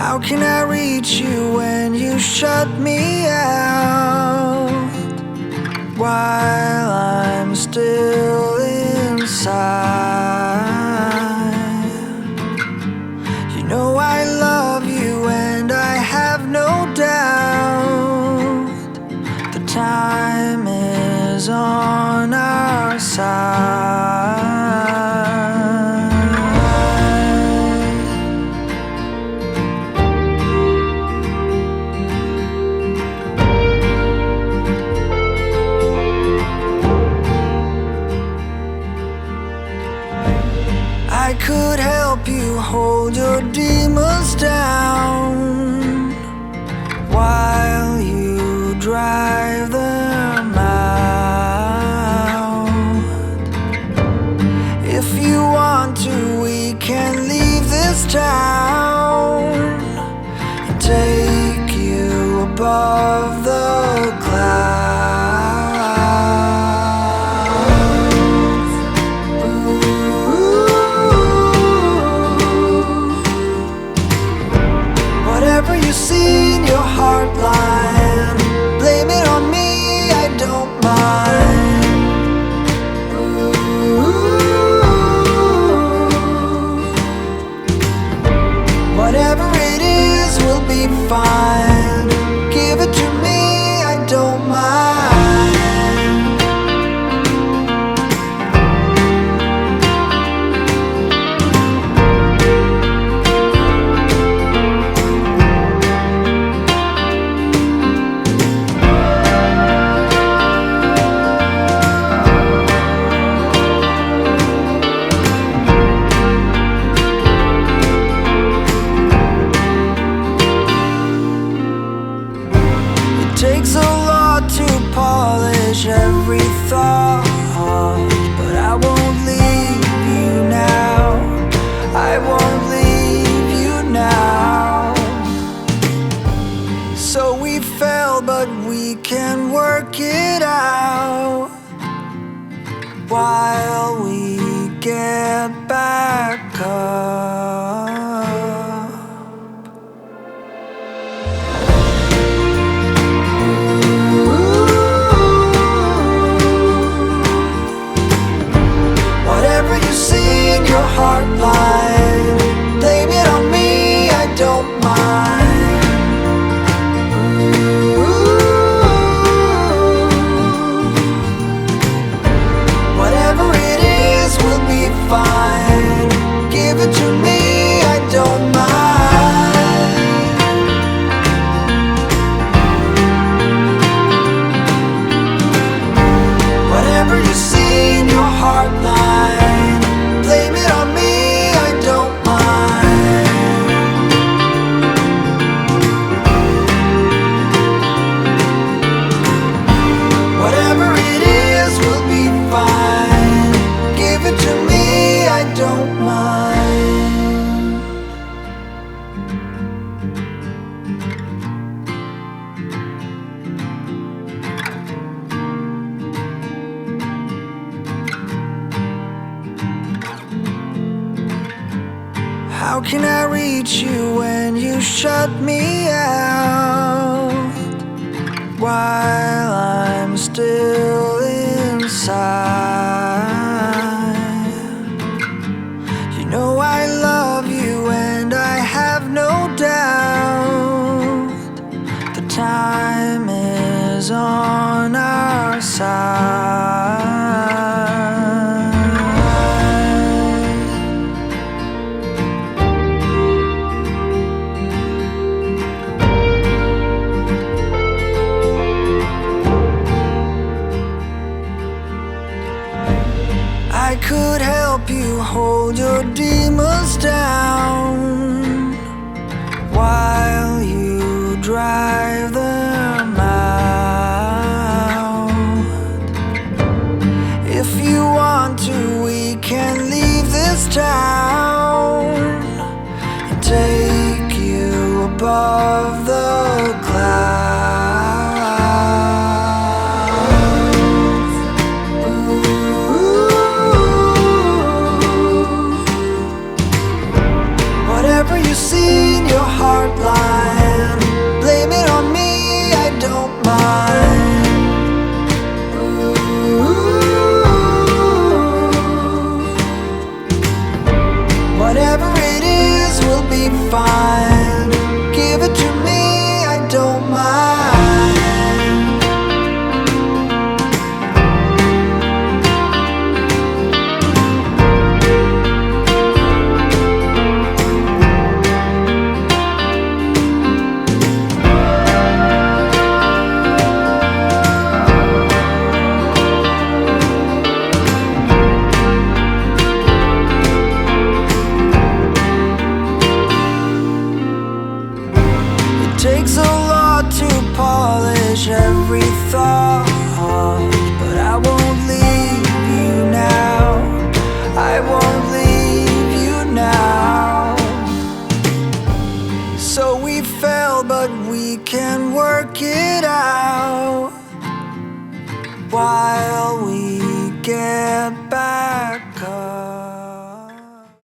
How can I reach you when you shut me out? While I'm still inside, you know I love you and I have no doubt. The time is on our side. I could help you hold your demons down while you drive them out. If you want to, we can leave this town and take you above the clouds. Whatever you see in your heart line, blame it on me, I don't mind. Whatever it is will be fine. Give it to me, I don't mind. Takes a lot to polish every thought, but I won't leave you now. I won't leave you now. So we fell, but we can work it out while we get back up. Your heart line, blame it on me, I don't mind. Whatever it is will be fine. Give it to me, I don't mind. Whatever you see in your heart line, blame it on me, I don't mind. Whatever it is will be fine. Give it to me, I don't mind. How can I reach you when you shut me out? While I'm still inside, you know I love you and I have no doubt. The time is on our side. I could help you hold your demons down while you drive them out. If you want to, we can leave this town and take you above the Takes a lot to polish every thought,